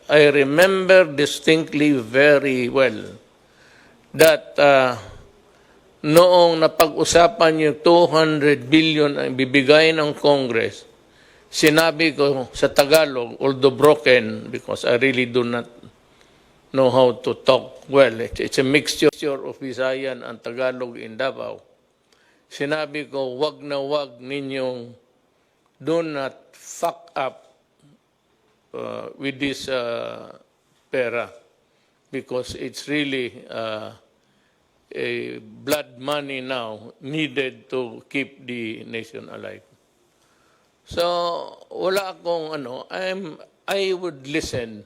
I remember distinctly very well that noong napag-usapan yung 200 billion ang bibigay ng Congress, sinabi ko sa Tagalog, although broken, because I really do not know how to talk well. It's a mixture of Visayan and Tagalog in Davao. Sinabi ko, wag na wag ninyong do not fuck up with this pera because it's really a blood money now needed to keep the nation alive. So wala akong I would listen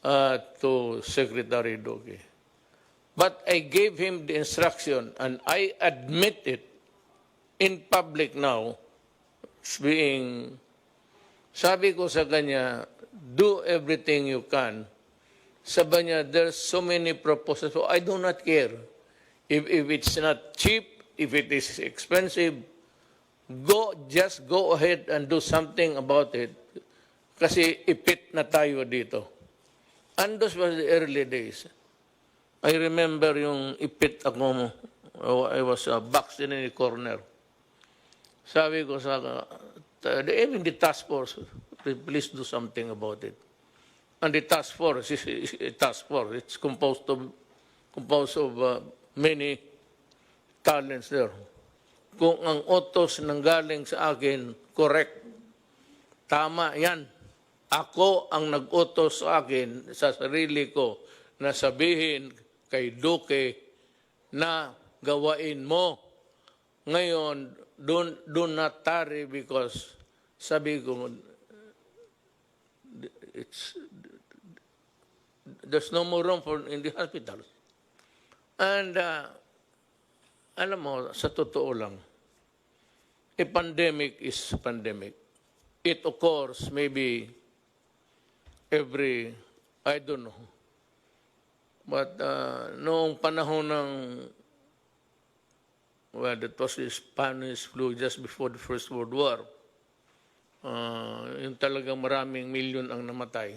to Secretary Duque. But I gave him the instruction and I admit it in public now, sabi ko sa kanya, do everything you can. Sabi niya, there's so many proposals. So I do not care. If it's not cheap, if it is expensive, just go ahead and do something about it. Kasi ipit na tayo dito. And those were the early days. I remember yung ipit ako, I was boxed in a corner. Sabi ko sa, even the task force, please do something about it. And the task force is a task force. It's composed of many talents there. Kung ang utos nanggaling sa akin, correct. Tama yan. Ako ang nag-utos sa akin, sa sarili ko, na sabihin kay Duque na gawain mo. Ngayon, do not tarry because sabi ko, there's no more room in the hospitals. And alam mo, sa totoo lang, a pandemic is a pandemic. It occurs maybe every, I don't know. But noong panahon ng, well, that was the Spanish flu just before the First World War. Yung talagang maraming milyon ang namatay.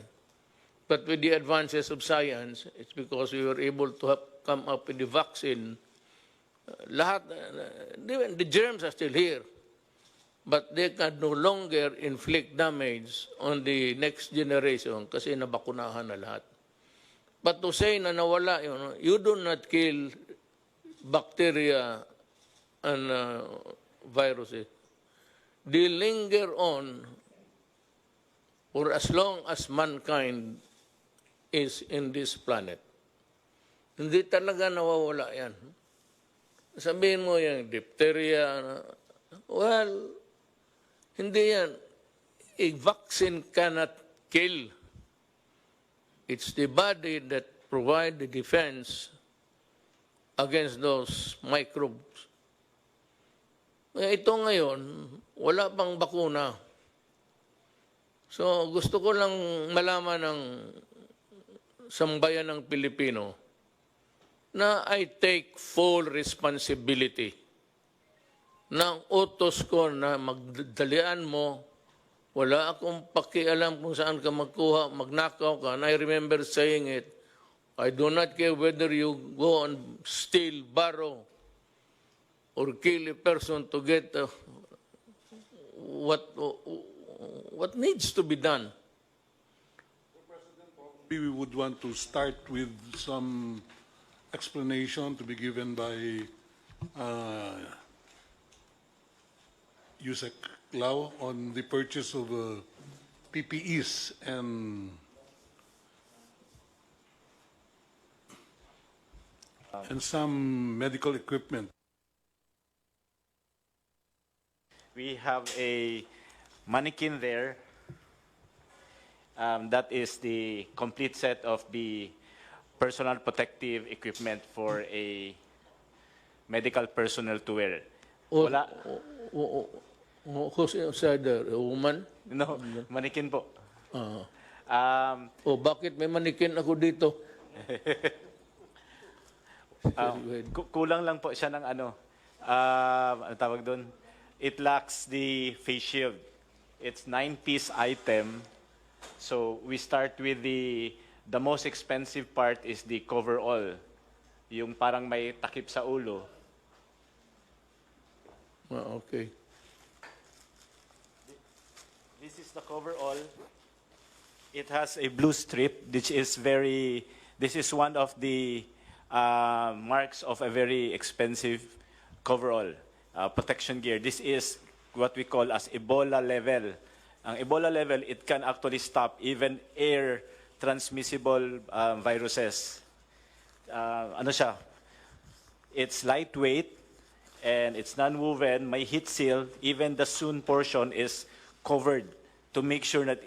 But with the advances of science, it's because we were able to come up with the vaccine. Lahat, the germs are still here, but they can no longer inflict damage on the next generation kasi nabakunahan na lahat. But to say na nawala, you do not kill bacteria and viruses. They linger on for as long as mankind is in this planet. Hindi talaga nawawala yan. Sabihin mo yung diphtheria, well, hindi yan. A vaccine cannot kill. It's the body that provides the defense against those microbes. Ito ngayon, wala pang bakuna. So gusto ko lang malaman ng sambayan ng Pilipino na I take full responsibility ng utos ko na magdalian mo. Wala akong pakialam kung saan ka magkuha, magnakaw ka. And I remember saying it, I do not care whether you go and steal, borrow, or kill a person to get what needs to be done. We would want to start with some explanation to be given by Yusek Lau on the purchase of PPEs and some medical equipment. We have a mannequin there. That is the complete set of the personal protective equipment for a medical personnel to wear. Wala. Who's inside there? A woman? No, mannequin po. Bakit may mannequin ako dito? Kulang lang po siya ng ano tawag doon? It lacks the face shield. It's 9-piece item So we start with the most expensive part is the coverall. Yung parang may takip sa ulo. Okay. This is the coverall. It has a blue strip, which is this is one of the marks of a very expensive coverall, protection gear. This is what we call as Ebola level. Ang Ebola level, it can actually stop even air transmissible viruses. Ano siya? It's lightweight and it's non-woven, may heat seal, even the sewn portion is covered to make sure that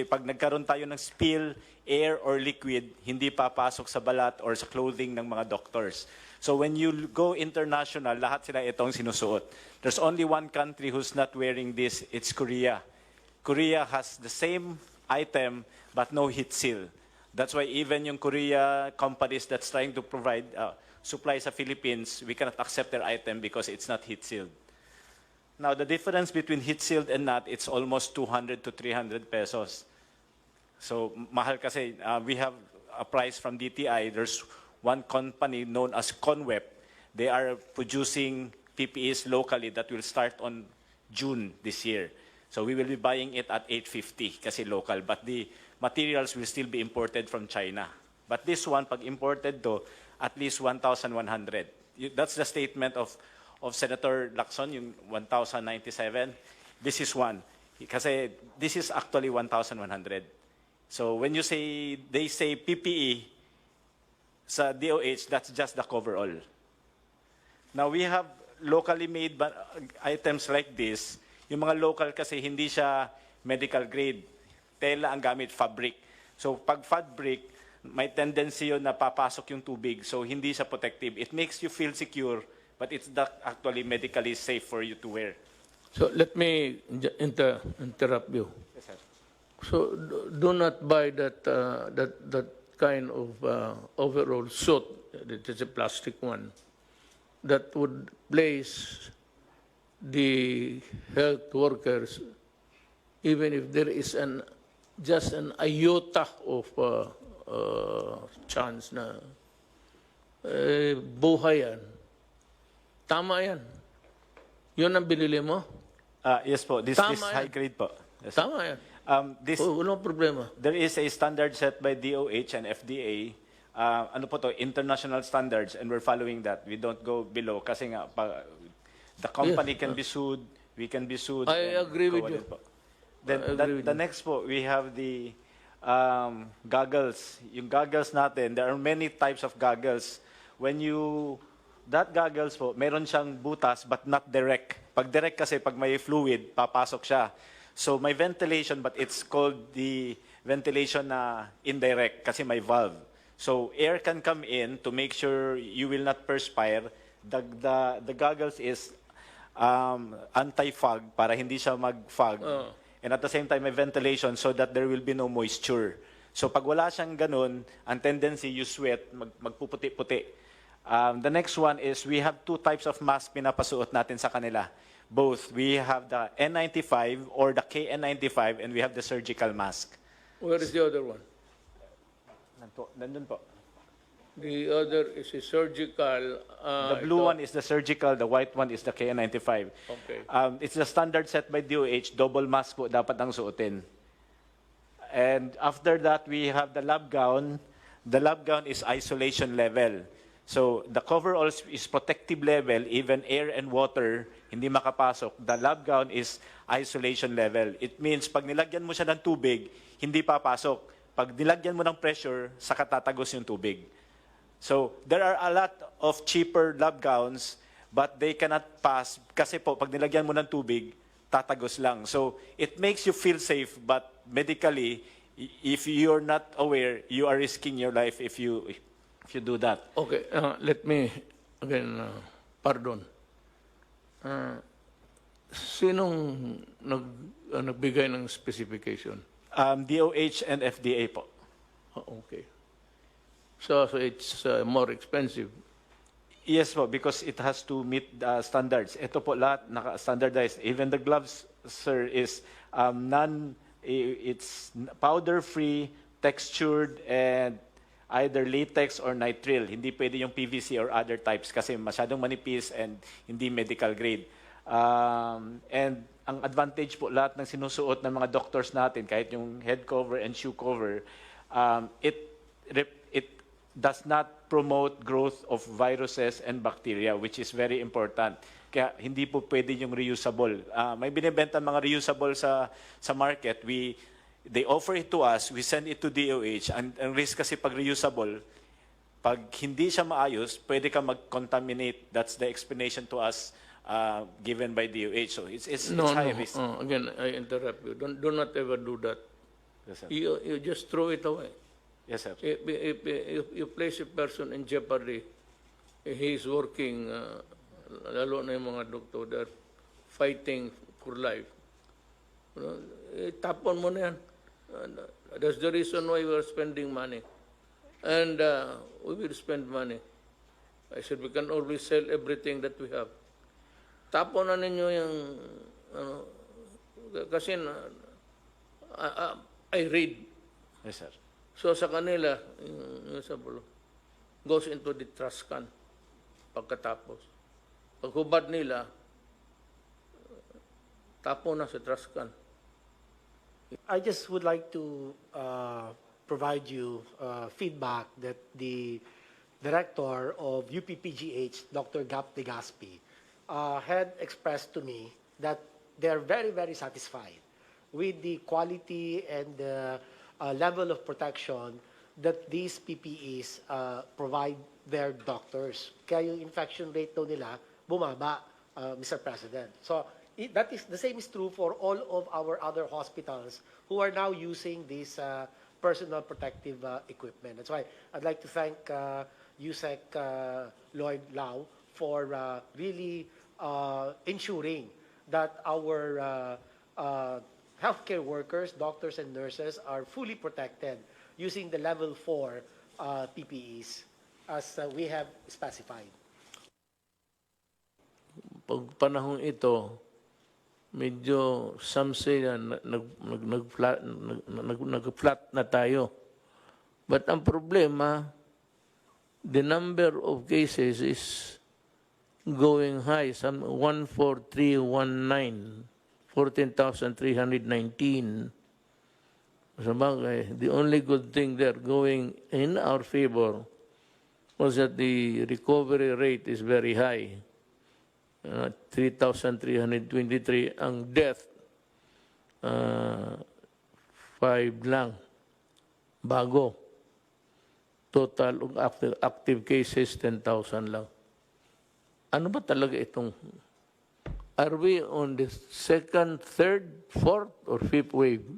pag nagkaroon tayo ng spill, air or liquid, hindi papasok sa balat or sa clothing ng mga doctors. So when you go international, lahat sila itong sinusuot. There's only one country who's not wearing this, it's Korea. Korea has the same item but no heat seal. That's why even yung Korea companies that's trying to provide supply sa Philippines, we cannot accept their item because it's not heat sealed. Now, the difference between heat sealed and not, it's almost 200 to 300 pesos. So, mahal kasi. We have a price from DTI. There's one company known as Conweb. They are producing PPEs locally that will start on June this year. So, we will be buying it at 850 kasi local. But the materials will still be imported from China. But this one, pag imported to, at least 1,100. That's the statement of Senator Lacson, yung 1,097. This is one. Kasi this is actually 1,100. So when you say, they say PPE sa DOH, that's just the coverall. Now we have locally made items like this. Yung mga local kasi hindi siya medical grade. Tela ang gamit, fabric. So pag fabric, may tendency yun na papasok yung tubig. So hindi siya protective. It makes you feel secure, but it's not actually medically safe for you to wear. So let me interrupt you. Yes, sir. So do not buy that kind of overall suit. It is a plastic one that would place the health workers, even if there is just an iota of chance na buhay yan. Tama yan. Yun ang binili mo? Yes po, this Tama is yan. high grade po. Yes. Tama yan. Walang problema. There is a standard set by DOH and FDA. Ano po to, international standards, and we're following that. We don't go below kasi nga the company can be sued, we can be sued. I agree with you. Then the next po, we have the goggles. Yung goggles natin, there are many types of goggles. That goggles po, meron siyang butas but not direct. Pag direct kasi, pag may fluid, papasok siya. So may ventilation, but it's called the ventilation na indirect kasi may valve. So air can come in to make sure you will not perspire. The goggles is anti-fog para hindi siya mag-fog. And at the same time, may ventilation so that there will be no moisture. So pag wala siyang ganun, ang tendency you sweat, magpuputi-puti. The next one is we have two types of mask pinapasuot natin sa kanila. Both. We have the N95 or the KN95 and we have the surgical mask. Where is the other one? Nandun po. The other is a surgical. The blue one is the surgical, the white one is the KN95. Okay. It's the standard set by DOH, double mask po dapat ang suotin. And after that, we have the lab gown. The lab gown is isolation level. So the coverall is protective level, even air and water, hindi makapasok. The lab gown is isolation level. It means pag nilagyan mo siya ng tubig, hindi papasok. Pag nilagyan mo ng pressure, saka tatagos yung tubig. So there are a lot of cheaper lab gowns, but they cannot pass kasi po pag nilagyan mo ng tubig, tatagos lang. So it makes you feel safe, but medically, if you're not aware, you are risking your life if you do that. Okay, let me again, pardon. Sinong nagbigay ng specification? DOH and FDA po. Okay. So it's more expensive. Yes po, because it has to meet the standards. Ito po lahat naka-standardized. Even the gloves, sir, is It's powder-free, textured, and either latex or nitrile. Hindi pwede yung PVC or other types kasi masyadong manipis and hindi medical grade. And ang advantage po lahat ng sinusuot ng mga doctors natin, kahit yung head cover and shoe cover, it does not promote growth of viruses and bacteria, which is very important. Kaya hindi po pwede yung reusable. May binibenta mga reusable sa market. They offer it to us, we send it to DOH. Ang risk kasi pag reusable, pag hindi siya maayos, pwede ka mag-contaminate. That's the explanation to us given by DOH. So it's high risk. Again, I interrupt you. Do not ever do that. Yes, sir. You just throw it away. Yes, sir. If you place a person in jeopardy, he is working, lalo na yung mga doktor, they're fighting for life. Tapon mo na yan. That's the reason why we are spending money. And we will spend money. I said, we can always sell everything that we have. Tapon na ninyo yung, kasi I read. Yes, sir. So sa kanila, yung sabulo, goes into the trash can pagkatapos. Pag hubad nila, tapon na sa trash can. I just would like to provide you feedback that the director of UPPGH, Dr. Gap Legaspi, had expressed to me that they're very, very satisfied with the quality and the level of protection that these PPEs provide their doctors. Kaya yung infection rate daw nila bumaba, Mr. President. So that is the same is true for all of our other hospitals who are now using this personal protective equipment. That's why I'd like to thank USEC Lloyd Lau for really ensuring that our healthcare workers, doctors and nurses are fully protected using the level 4 PPEs as we have specified. Pag panahon ito, medyo some say nag-flat na tayo. But ang problema, the number of cases is going high. Some 14319, 14,319. Sabagay, the only good thing there going in our favor was that the recovery rate is very high. 3,323 ang death, 5 lang bago. Total of active cases 10,000 lang. Ano ba talaga itong, are we on the second, third, fourth, or fifth wave?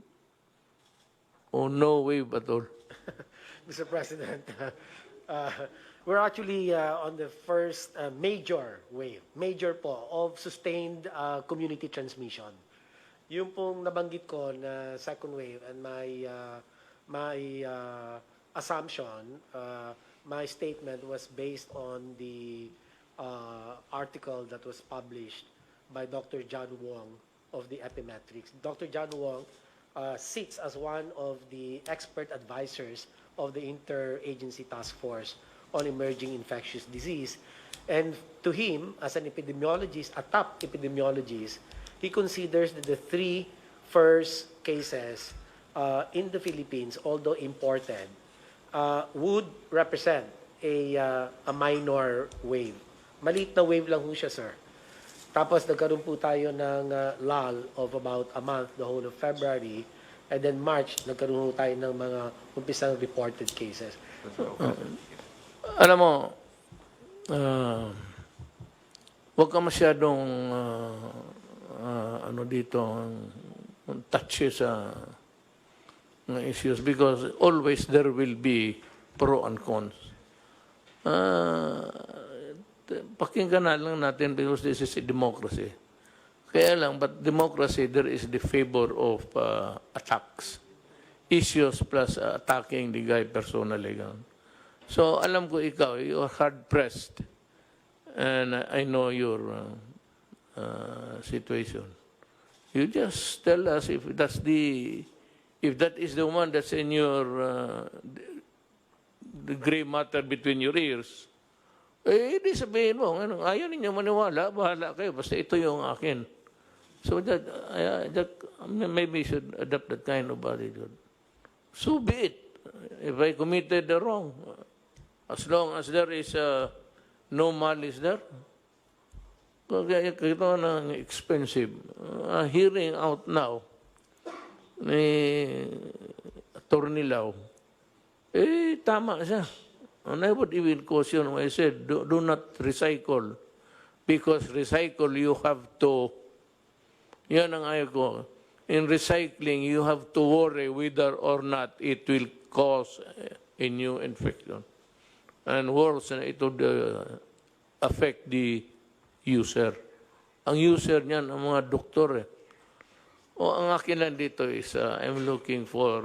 Or no wave at all? Mr. President, we're actually on the first major wave, major po, of sustained community transmission. Yung pong nabanggit ko na second wave and my assumption, my statement was based on the article that was published by Dr. John Wong of the Epimetrics. Dr. John Wong sits as one of the expert advisors of the Interagency Task Force on Emerging Infectious Disease. And to him, as an epidemiologist, a top epidemiologist, he considers that the 3 first cases in the Philippines, although imported, would represent a minor wave. Maliit na wave lang ho siya, sir. Tapos nagkaroon po tayo ng lull of about a month, the whole of February, and then March, nagkaroon po tayo ng mga umpisang reported cases. Alam mo, huwag ka masyadong ano dito, touchy sa issues because always there will be pro and cons. Pakinggan na lang natin because this is a democracy. Kaya lang, but democracy, there is the favor of attacks. Issues plus attacking the guy personally. So, alam ko ikaw, you are hard-pressed. And I know your situation. You just tell us if that is the one that's in your the gray matter between your ears. Eh, di sabihin mo, ano, ayaw ninyo maniwala, bahala kayo, basta ito yung akin. So maybe you should adopt that kind of attitude. So be it. If I committed the wrong, as long as there is no malice there, kaya ito na expensive. Hearing out now ni Attorney Lau, tama siya. And I would even caution when I said, do not recycle. Because recycle, you have to, yan ang ayaw ko. In recycling, you have to worry whether or not it will cause a new infection. And worse, it would affect the user. Ang user niyan, ang mga doktor. O ang akin lang dito is, I'm looking for,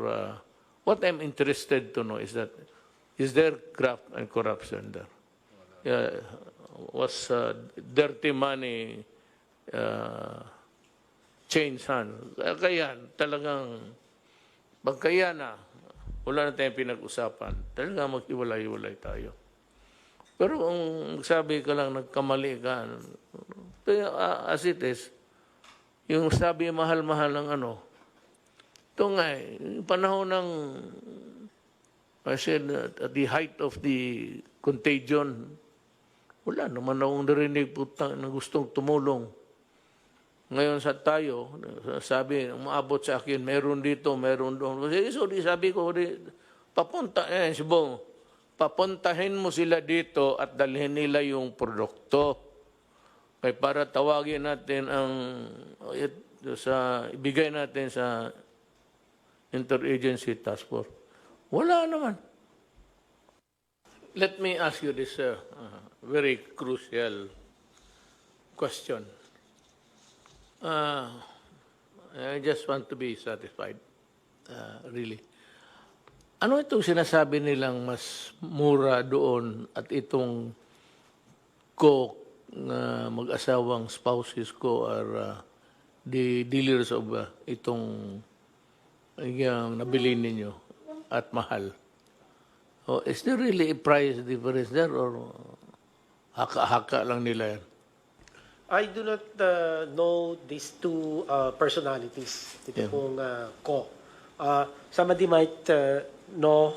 what I'm interested to know is that, is there graft and corruption there? Was dirty money change hands? Kaya talagang, pagkaya na, wala na tayong pinag-usapan, talagang mag-iwalay-iwalay tayo. Pero kung sabi ka lang, nagkamali ka, as it is, yung sabi mahal-mahal ng ano, ito nga yung panahon ng, I said, at the height of the contagion, wala naman akong narinig na gustong tumulong. Ngayon sa tayo, sabi, umaabot sa akin, meron dito, meron doon. So, sabi ko, papunta, si Bong, papuntahin mo sila dito at dalhin nila yung produkto. Kaya para tawagin natin ibigay natin sa Interagency Task Force. Wala naman. Let me ask you this very crucial question. I just want to be satisfied, really. Ano itong sinasabi nilang mas mura doon at itong mag-asawang spouses ko are the dealers of itong yung nabili ninyo at mahal? Oh, is there really a price difference there or haka-haka lang nila yan? I do not know these two personalities. Ito pong ko. Somebody might know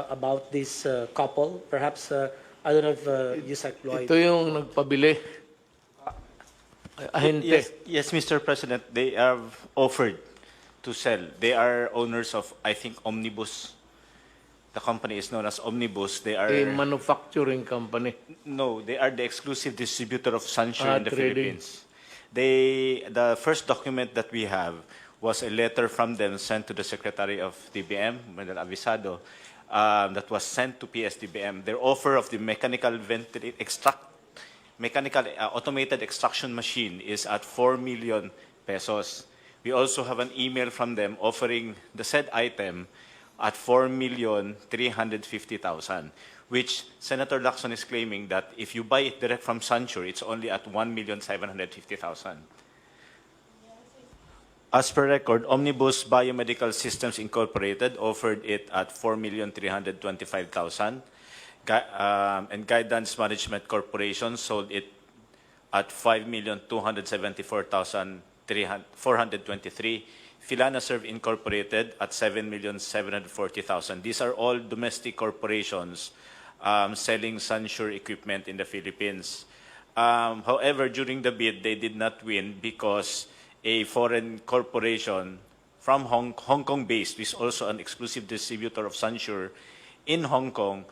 about this couple. Perhaps, I don't know if Yusek Lloyd. Ito yung nagpabili. Ahente. Yes, Mr. President, they have offered to sell. They are owners of, I think, Omnibus. The company is known as Omnibus. They are A manufacturing company. no, they are the exclusive distributor of Sansure in the trading. Philippines. The first document that we have was a letter from them sent to the Secretary of DBM, Manila Avisado, that was sent to PSDBM. Their offer of the automated extraction machine is at 4 million pesos. We also have an email from them offering the said item at 4,350,000, which Senator Lacson is claiming that if you buy it direct from Sansure, it's only at 1,750,000. As per record, Omnibus Biomedical Systems Incorporated offered it at 4,325,000, and Guidance Management Corporation sold it at 5,274,423. Filana Serve Incorporated at 7,740,000. These are all domestic corporations selling Sansure equipment in the Philippines. However, during the bid, they did not win because a foreign corporation from Hong Kong-based, which is also an exclusive distributor of Sansure in Hong Kong,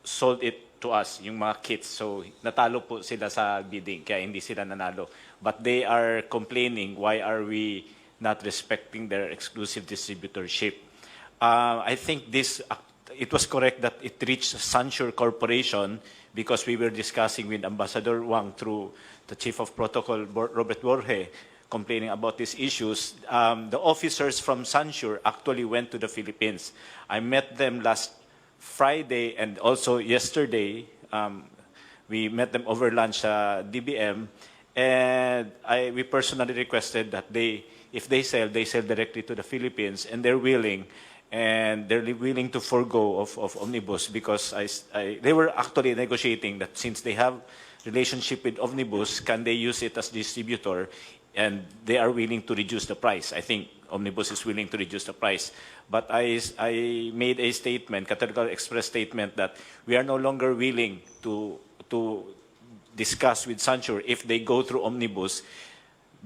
sold it to us, yung mga kits. So, natalo po sila sa bidding, kaya hindi sila nanalo. But they are complaining, why are we not respecting their exclusive distributorship? I think it was correct that it reached Sansure Corporation because we were discussing with Ambassador Wang through the Chief of Protocol, Robert Borge, complaining about these issues. The officers from Sansure actually went to the Philippines. I met them last Friday and also yesterday. We met them over lunch at DBM, And we personally requested that if they sell directly to the Philippines, and they're willing to forego of Omnibus, because they were actually negotiating that since they have relationship with Omnibus, can they use it as distributor, and they are willing to reduce the price. I think Omnibus is willing to reduce the price. But I made a statement, categorical express statement, that we are no longer willing to discuss with Sancho if they go through Omnibus,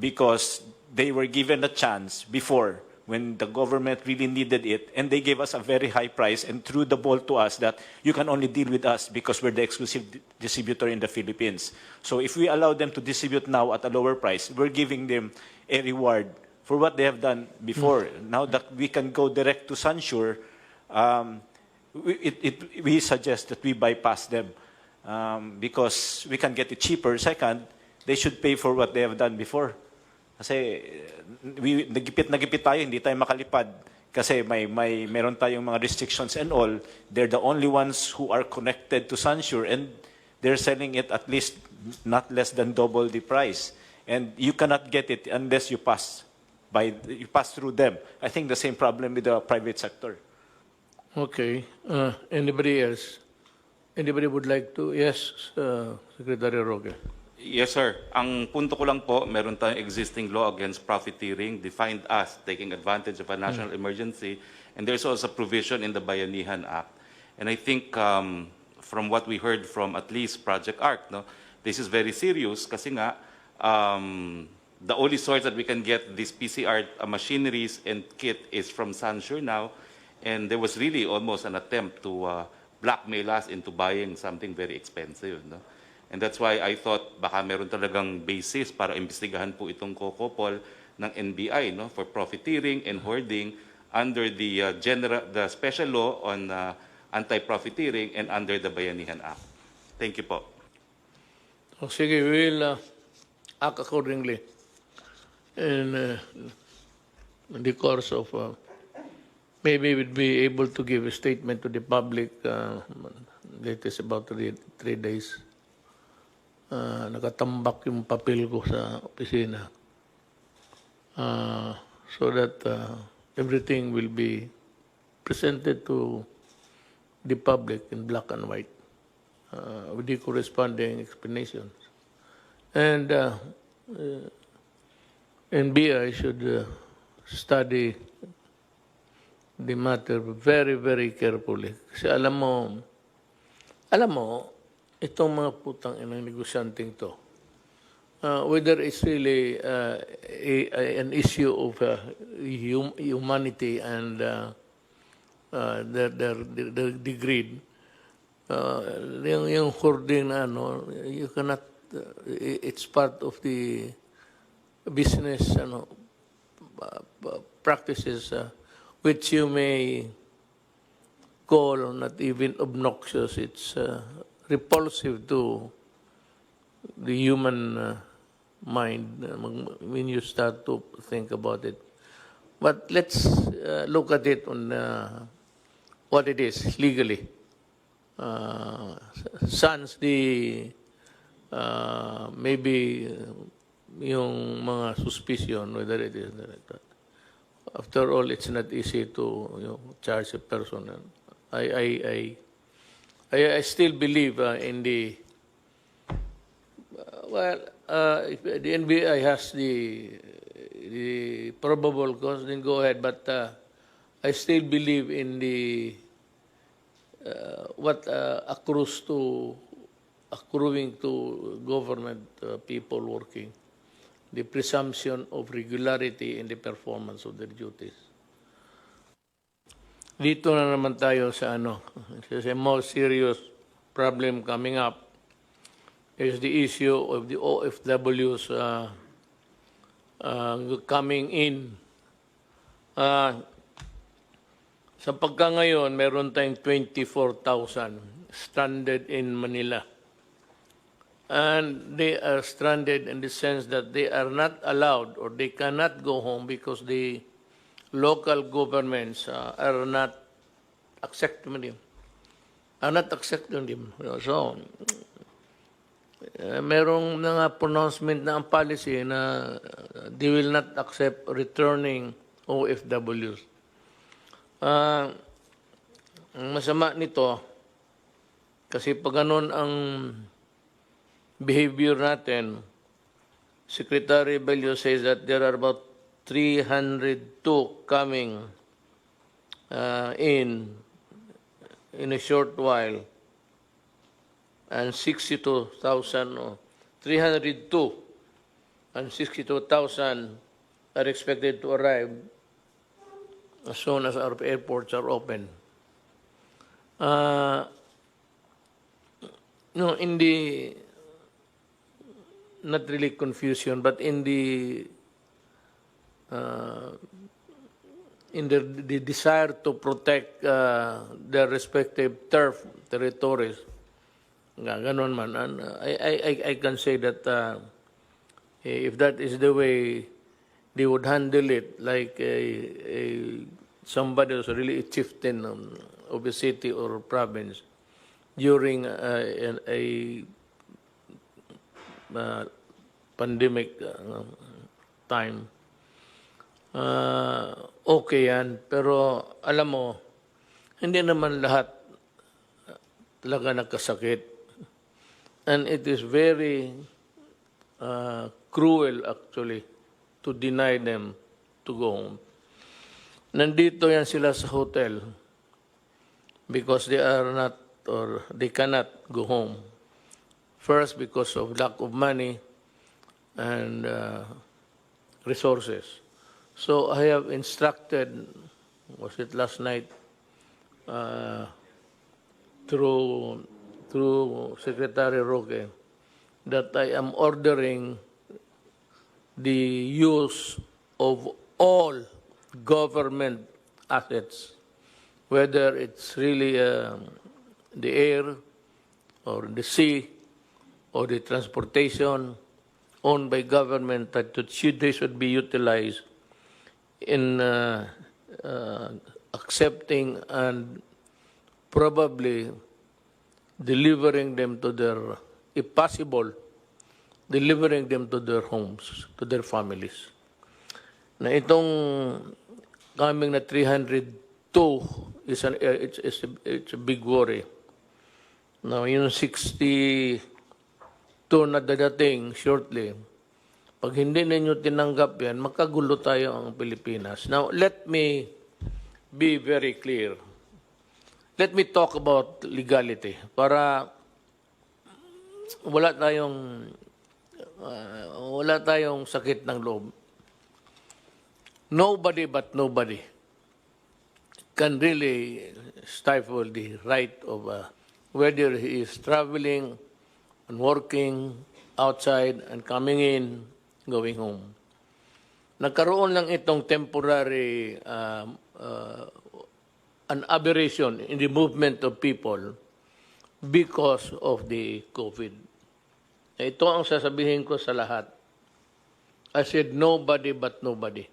because they were given a chance before when the government really needed it, and they gave us a very high price and threw the ball to us that you can only deal with us because we're the exclusive distributor in the Philippines. So if we allow them to distribute now at a lower price, we're giving them a reward for what they have done before. Now that we can go direct to Sansure, we suggest that we bypass them, because we can get it cheaper. Second, they should pay for what they have done before. Kasi nagipit tayo, hindi tayo makalipad. Kasi meron tayong mga restrictions and all. They're the only ones who are connected to Sansure, and they're selling it at least not less than double the price. And you cannot get it unless you pass through them. I think the same problem with the private sector. Okay. Anybody else? Anybody would like to? Yes, Secretary Roque. Yes, sir. Ang punto ko lang po, meron tayong existing law against profiteering, defined as taking advantage of a national emergency, and there's also a provision in the Bayanihan Act. And I think from what we heard from at least Project ARC, no, this is very serious kasi nga, the only source that we can get these PCR machineries and kit is from Sansure now, and there was really almost an attempt to blackmail us into buying something very expensive. No? And that's why I thought baka meron talagang basis para imbestigahan po itong kokopol ng NBI, no, for profiteering and hoarding under the special law on anti-profiteering and under the Bayanihan Act. Thank you po. Oh, sige, we will act accordingly in the course of maybe we'll be able to give a statement to the public latest about 3 days. Nakatambak yung papel ko sa opisina, so that everything will be presented to the public in black and white with the corresponding explanations. And NBI should study the matter very, very carefully. Kasi alam mo, itong mga putang inang negosyanteng to, whether it's really an issue of humanity and the greed, yung hoarding na ano, you cannot, it's part of the business practices which you may call not even obnoxious. It's repulsive to the human mind when you start to think about it. But let's look at it on what it is legally. Sans the maybe yung mga suspicion, whether it is like that. After all, it's not easy to charge a person. I still believe in the if the NBI has the probable cause, then go ahead. But I still believe in the what accruing to government people working, the presumption of regularity in the performance of their duties. Dito na naman tayo sa a more serious problem coming up is the issue of the OFWs coming in. Sa pagka ngayon, meron tayong 24,000 stranded in Manila. And they are stranded in the sense that they are not allowed or they cannot go home because the local governments are not accepting them. So, merong mga pronouncement na ang policy na they will not accept returning OFWs. Ang masama nito, kasi pag ganun ang behavior natin, Secretary Bello says that there are about 302 coming in a short while, and 62,000, 302 and 62,000 are expected to arrive as soon as our airports are open. In the, not really confusion, but in the desire to protect their respective territories, ganon man. And I can say that if that is the way they would handle it, like somebody who's really a chieftain of a city or province during a pandemic time, okay yan. Pero alam mo, hindi naman lahat talaga nagkasakit. And it is very cruel actually to deny them to go home. Nandito yan sila sa hotel because they are not, or they cannot go home. First, because of lack of money and resources. So I have instructed, was it last night, through Secretary Roque, that I am ordering the use of all government assets, whether it's really the air or the sea or the transportation owned by government, that they should be utilized in accepting and probably delivering them to their, if possible, delivering them to their homes, to their families. Na itong coming na 302 it's a big worry. Now, yung 62 na dadating shortly, pag hindi ninyo tinanggap yan, magkagulo tayo ang Pilipinas. Now, let me be very clear. Let me talk about legality para wala tayong sakit ng loob. Nobody but nobody can really stifle the right of whether he is traveling and working outside and coming in, going home. Nagkaroon lang itong temporary an aberration in the movement of people because of the COVID. Ito ang sasabihin ko sa lahat. I said nobody but nobody.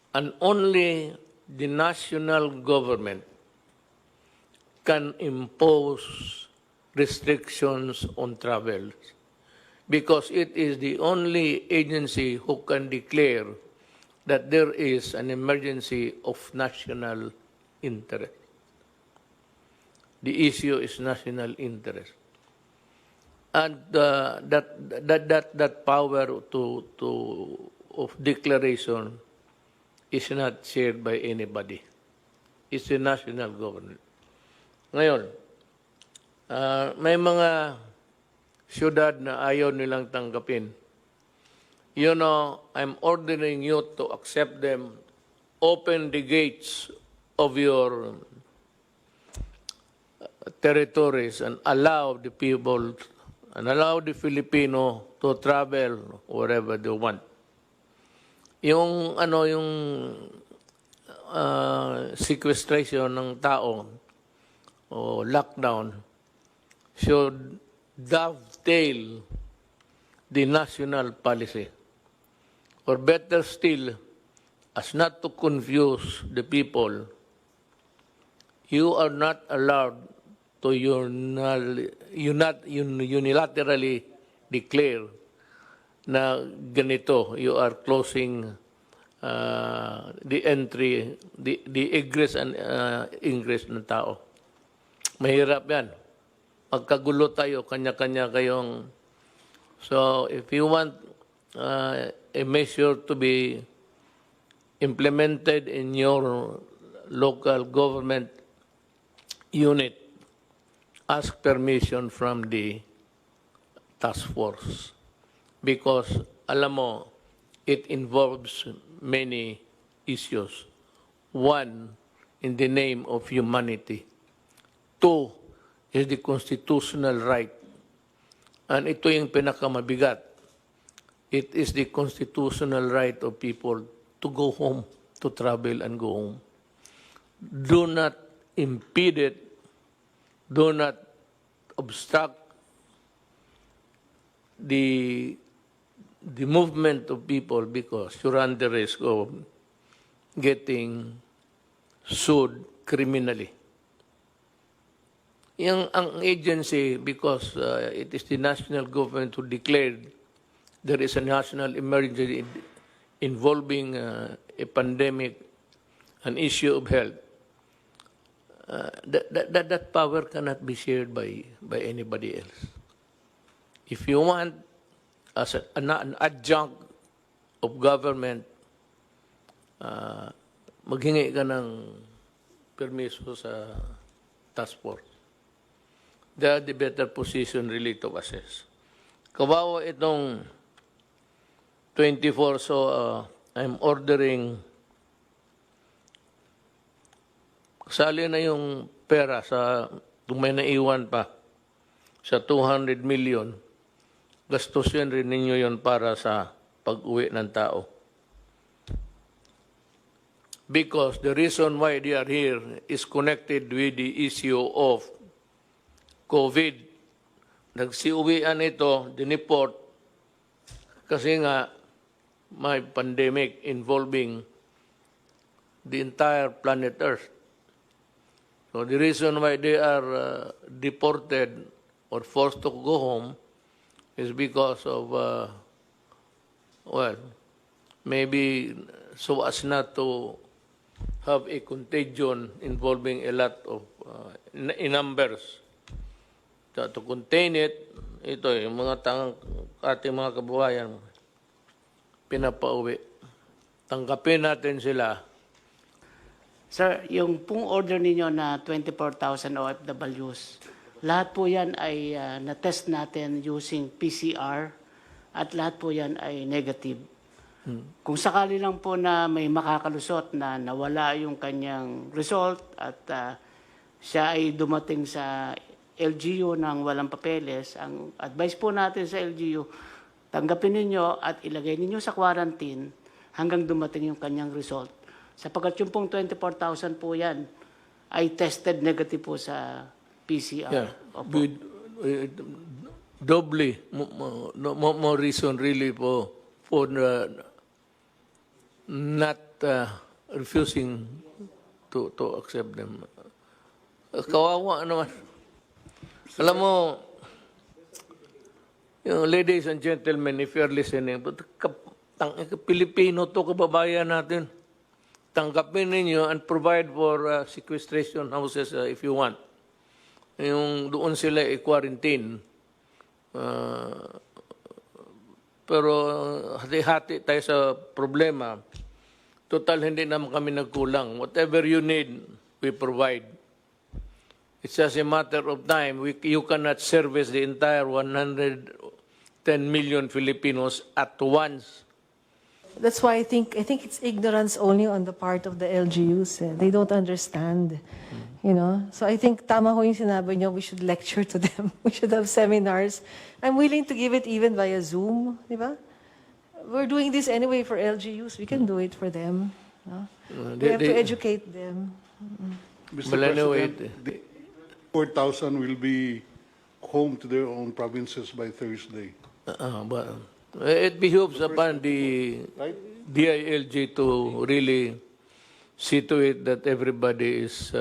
And only the national government can impose restrictions on travel because it is the only agency who can declare that there is an emergency of national interest. The issue is national interest. And that power of declaration is not shared by anybody. It's the national government. Ngayon, may mga syudad na ayaw nilang tanggapin. You know, I'm ordering you to accept them, open the gates of your territories and allow the people and allow the Filipino to travel wherever they want. Yung sequestration ng tao o lockdown should dovetail the national policy. Or better still, as not to confuse the people, you are not allowed to unilaterally declare na ganito, you are closing the entry, the egress and ingress ng tao. Mahirap yan. Magkagulo tayo, kanya-kanya kayong... So, if you want a measure to be implemented in your local government unit, ask permission from the task force. Because, alam mo, it involves many issues. One, in the name of humanity. Two, is the constitutional right. And ito yung pinakamabigat. It is the constitutional right of people to go home, to travel and go home. Do not impede it. Do not obstruct the movement of people because you run the risk of getting sued criminally. Ang agency, because it is the national government who declared there is a national emergency involving a pandemic, an issue of health, that power cannot be shared by anybody else. If you want, as an adjunct of government, maghingi ka ng permiso sa task force. They are the better position really to assess. Kawawa itong 24, so I'm ordering, kasali na yung pera sa, kung may naiwan pa, sa 200 million, gastusin rin ninyo yun para sa pag-uwi ng tao. Because the reason why they are here is connected with the issue of COVID. Nagsiuwian ito, diniport, kasi nga may pandemic involving the entire planet Earth. So the reason why they are deported or forced to go home is because of, well, maybe so as not to have a contagion involving a lot of, in numbers. To contain it, ito yung mga ating mga kababayan, pinapauwi. Tanggapin natin sila. Sir, yung pong order ninyo na 24,000 OFWs, lahat po yan ay na-test natin using PCR at lahat po yan ay negative. Kung sakali lang po na may makakalusot na nawala yung kanyang result at siya ay dumating sa LGU ng walang papeles, ang advice po natin sa LGU, tanggapin ninyo at ilagay ninyo sa quarantine hanggang dumating yung kanyang result. Sapagkat yung pong 24,000 po yan ay tested negative po sa PCR. Yeah. Opo. With, doubly, more reason really for not refusing to accept them. Kawawa naman. Alam mo, ladies and gentlemen, if you are listening, Pilipino to, kababayan natin. Tanggapin ninyo and provide for sequestration houses if you want. Yung doon sila i-quarantine. Pero hati-hati tayo sa problema. Total, hindi naman kami nagkulang. Whatever you need, we provide. It's just a matter of time. You cannot service the entire 110 million Filipinos at once. That's why I think it's ignorance only on the part of the LGUs. They don't understand, you know. So I think tama ho yung sinabi niyo, we should lecture to them. We should have seminars. I'm willing to give it even via Zoom, di ba? We're doing this anyway for LGUs. We can do it for them. No? We have to educate them. Mr. Well, anyway, President, the 4,000 will be home to their own provinces by Thursday. But it behooves upon the Right? DILG to really see to it that everybody is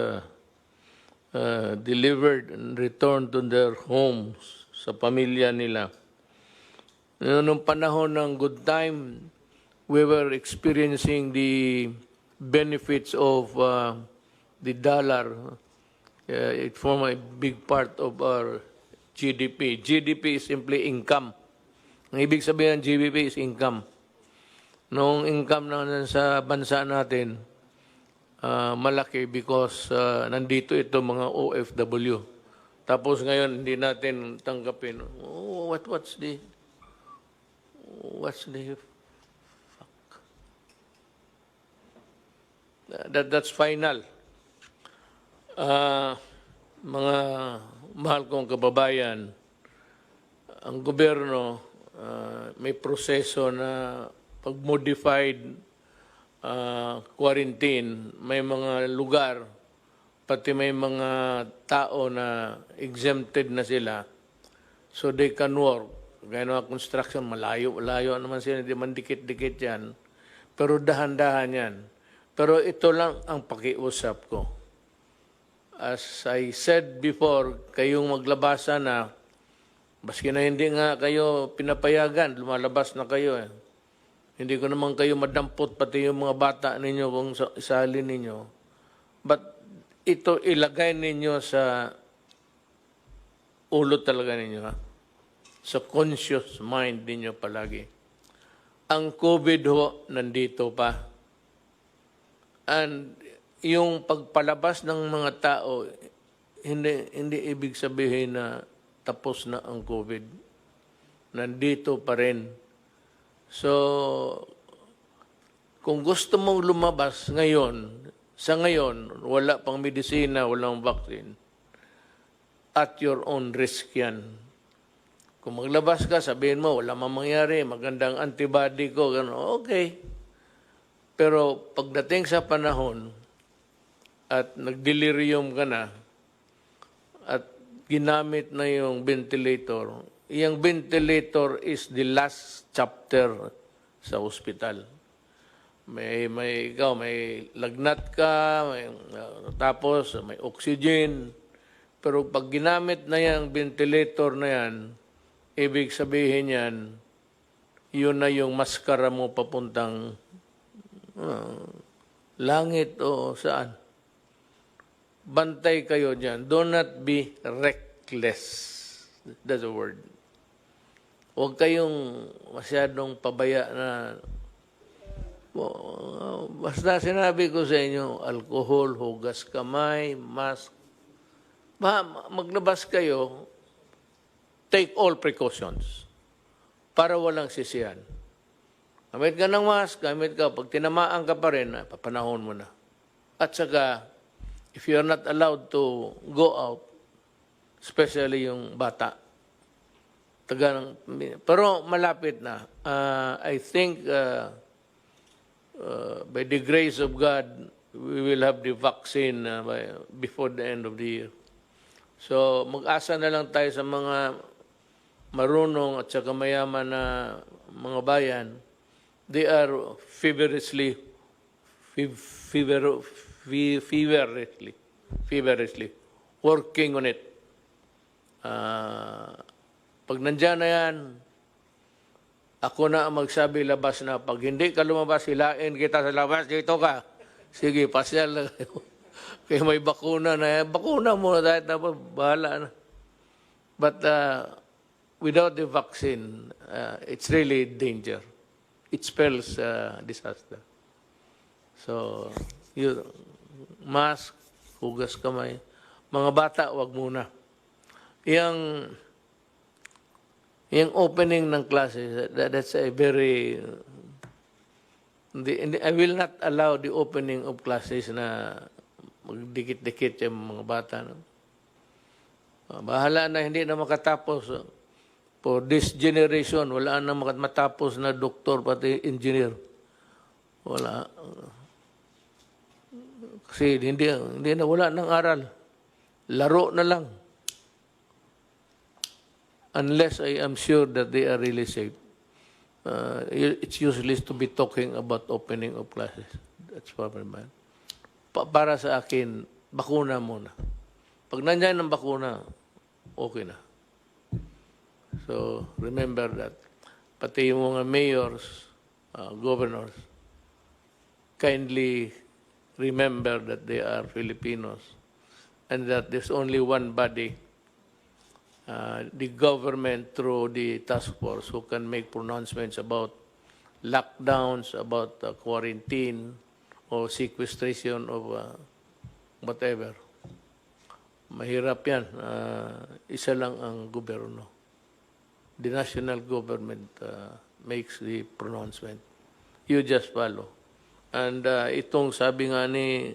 delivered and returned to their homes, sa pamilya nila. Nung panahon ng good time, we were experiencing the benefits of the dollar. It formed a big part of our GDP. GDP is simply income. Ang ibig sabihin ng GDP is income. Nung income na sa bansa natin, malaki because nandito ito mga OFW. Tapos ngayon hindi natin tanggapin. Oh, what's the fuck? That's final. Mga mahal kong kababayan, ang gobyerno may proseso na pag-modified quarantine, may mga lugar, pati may mga tao na exempted na sila, so they can work. Gaya ng construction, malayo naman sila, hindi man dikit-dikit yan. Pero dahan-dahan yan. Pero ito lang ang pakiusap ko. As I said before, kayong maglabasa na, baski na hindi nga kayo pinapayagan, lumalabas na kayo eh. Hindi ko naman kayo madampot, pati yung mga bata ninyo kung isalin ninyo. But ito ilagay ninyo sa ulo talaga ninyo, ha? Sa conscious mind ninyo palagi. Ang COVID ho, nandito pa. And yung pagpalabas ng mga tao, hindi ibig sabihin na tapos na ang COVID. Nandito pa rin. So, kung gusto mong lumabas ngayon, sa ngayon, wala pang medisina, walang vaccine, at your own risk yan. Kung maglabas ka, sabihin mo, wala mang mangyari, magandang antibody ko, gano'n, okay. Pero pagdating sa panahon, at nagdelirium ka na, at ginamit na yung ventilator, yung ventilator is the last chapter sa hospital. May lagnat ka, tapos may oxygen. Pero pag ginamit na yung ventilator na yan, ibig sabihin yan, yun na yung maskara mo papuntang langit o saan. Bantay kayo dyan. Do not be reckless. That's the word. Huwag kayong masyadong pabaya na basta sinabi ko sa inyo, alcohol, hugas kamay, mask. Maglabas kayo, take all precautions para walang sisihan. Gamit ka ng mask, gamit ka, pag tinamaan ka pa rin, papanahon mo na. At saka, if you are not allowed to go out, especially yung bata, pero malapit na. I think by the grace of God, we will have the vaccine before the end of the year. So mag-asa na lang tayo sa mga marunong at saka mayaman na mga bayan. They are feverishly working on it. Pag nandyan na yan, ako na ang magsabi labas na. Pag hindi ka lumabas, hilain kita sa labas, dito ka. Sige, pasyal na kayo. Kaya may bakuna na yan. Bakuna muna dahil tapos bahala na. But without the vaccine, it's really danger. It spells disaster. So, mask, hugas kamay. Mga bata, wag muna. Yung opening ng classes, that's a very... I will not allow the opening of classes na magdikit-dikit yung mga bata. No? Bahala na hindi na makatapos. For this generation, wala na matapos na doktor pati engineer. Wala. Kasi hindi na wala ng aral. Laro na lang. Unless I am sure that they are really safe. It's useless to be talking about opening of classes. That's probably bad. Para sa akin, bakuna muna. Pag nandiyan ang bakuna, okay na. So, remember that. pati yung mga mayors, governors, kindly remember that they are Filipinos and that there's only one body, the government through the task force, who can make pronouncements about lockdowns, about quarantine, or sequestration of whatever. Mahirap yan. Isa lang ang gobyerno. The national government makes the pronouncement. You just follow. And itong sabi nga ni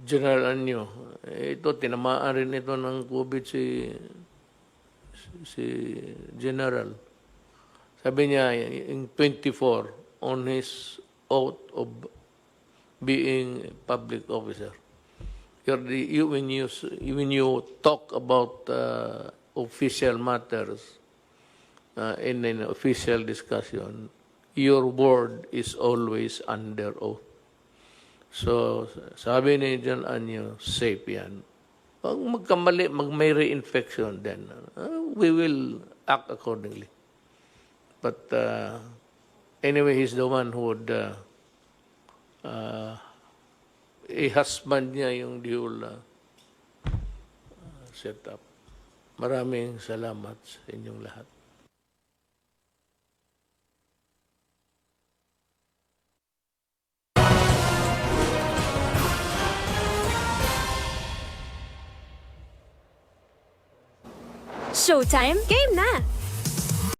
General Anyo, ito, tinamaan rin ito ng COVID si General. Sabi niya, in 24, on his oath of being a public officer, when you talk about official matters in an official discussion, your word is always under oath. So, sabi ni John Anyo, safe yan. Pag magkamali, may reinfection, then we will act accordingly. But anyway, he's the one who would i-husband niya yung the whole setup. Maraming salamat sa inyong lahat. Showtime, game na!